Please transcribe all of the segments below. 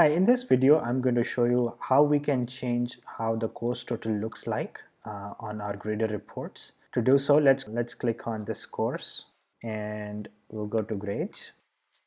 in this video I'm going to show you how we can change how the course total looks like on our grader reports. To do so, let's click on this course and we'll go to grades.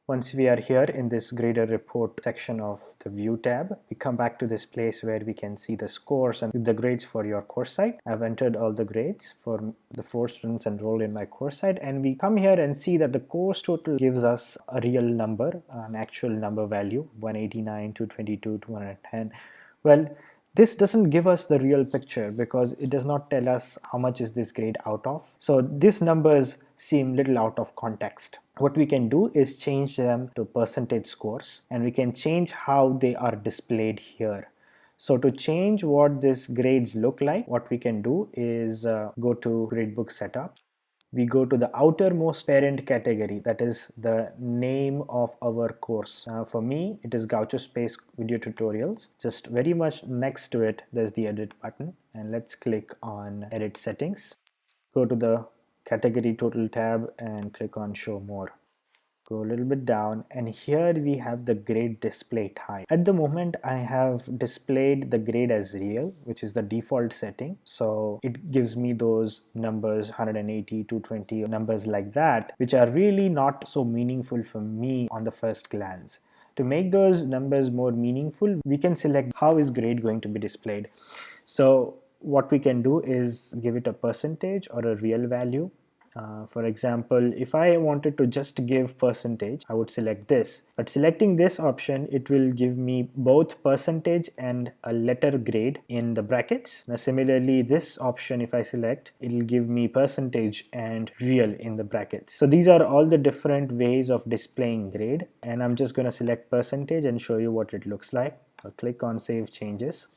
Once we are here in this grader report section of the view tab, we come back to this place where we can see the scores and the grades for your course site. I've entered all the grades for the 4 students enrolled in my course site, and we come here and see that the course total gives us a real number, an actual number value, 189, 222, 210. Well, this doesn't give us the real picture because it does not tell us how much is this grade out of. So these numbers seem little out of context. What we can do is change them to percentage scores, and we can change how they are displayed here. So to change what these grades look like, what we can do is go to Gradebook Setup. We go to the outermost parent category, that is the name of our course. For me, it is Gauchospace video tutorials. Just very much next to it, there's the edit button, and let's click on edit settings. Go to the category total tab and click on show more. Go a little bit down, and here we have the grade display type. At the moment I have displayed the grade as real, which is the default setting, so it gives me those numbers 180, 220, numbers like that, which are really not so meaningful for me on the first glance. To make those numbers more meaningful, we can select how is grade going to be displayed. So what we can do is give it a percentage or a real value. For example, if I wanted to just give percentage, I would select this. But selecting this option, it will give me both percentage and a letter grade in the brackets. Now similarly, this option, if I select, it will give me percentage and real in the brackets. So these are all the different ways of displaying grade, and I'm just going to select percentage and show you what it looks like. I'll click on save changes.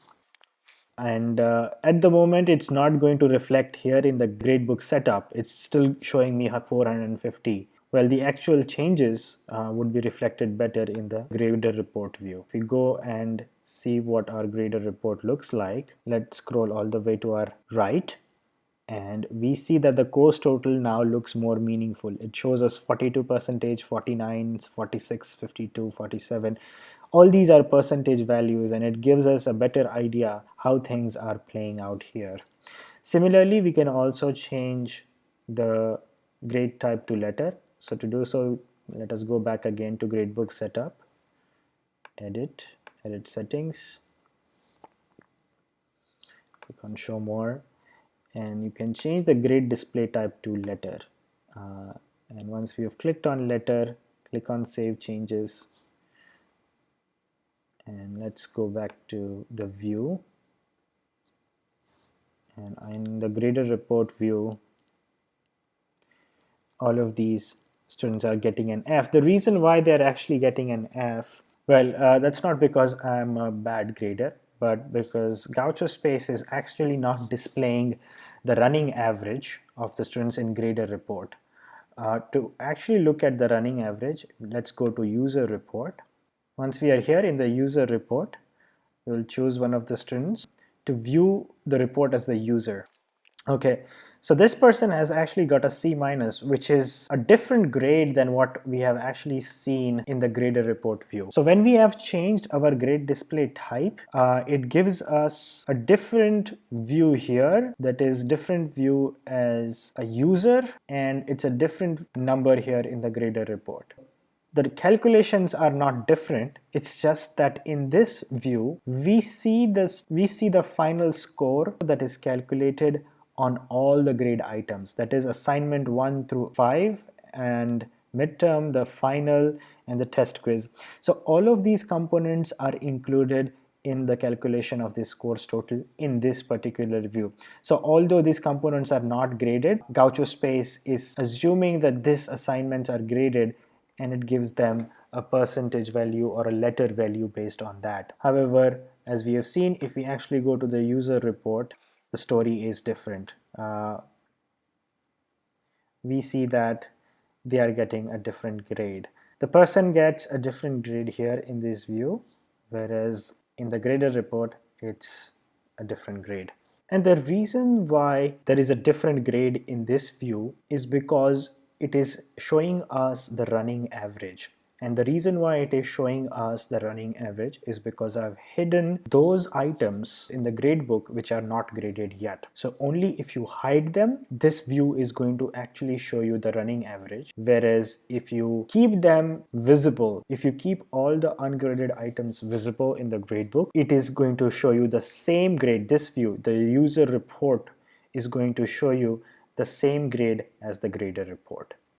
And at the moment it's not going to reflect here in the gradebook setup. It's still showing me 450. Well, the actual changes would be reflected better in the grader report view. If we go and see what our grader report looks like, let's scroll all the way to our right, and we see that the course total now looks more meaningful. It shows us 42%, 49, 46, 52, 47. All these are percentage values, and it gives us a better idea how things are playing out here. Similarly, we can also change the grade type to letter. So to do so, let us go back again to Gradebook Setup, edit settings, click on show more, and you can change the grade display type to letter. And once we have clicked on letter, click on save changes, and let's go back to the view, and in the grader report view, all of these students are getting an F. The reason why they're actually getting an F, well, that's not because I'm a bad grader, but because Gauchospace is actually not displaying the running average of the students in grader report. To actually look at the running average, let's go to user report. Once we are here in the user report, we will choose one of the students to view the report as the user. Okay, so this person has actually got a C-, which is a different grade than what we have actually seen in the grader report view. So when we have changed our grade display type, it gives us a different view here, that is different view as a user, and it's a different number here in the grader report. The calculations are not different. It's just that in this view, we see the final score that is calculated on all the grade items. That is assignment 1 through 5, and midterm, the final, and the test quiz. So all of these components are included in the calculation of this course total in this particular view. So although these components are not graded, Gauchospace is assuming that these assignments are graded, and it gives them a percentage value or a letter value based on that. However, as we have seen, if we actually go to the user report, the story is different. We see that they are getting a different grade. The person gets a different grade here in this view, whereas in the grader report, it's a different grade. And the reason why there is a different grade in this view is because it is showing us the running average. And the reason why it is showing us the running average is because I've hidden those items in the gradebook which are not graded yet. So only if you hide them, this view is going to actually show you the running average. Whereas if you keep them visible, if you keep all the ungraded items visible in the gradebook, it is going to show you the same grade. This view, the user report, is going to show you the same grade as the grader report.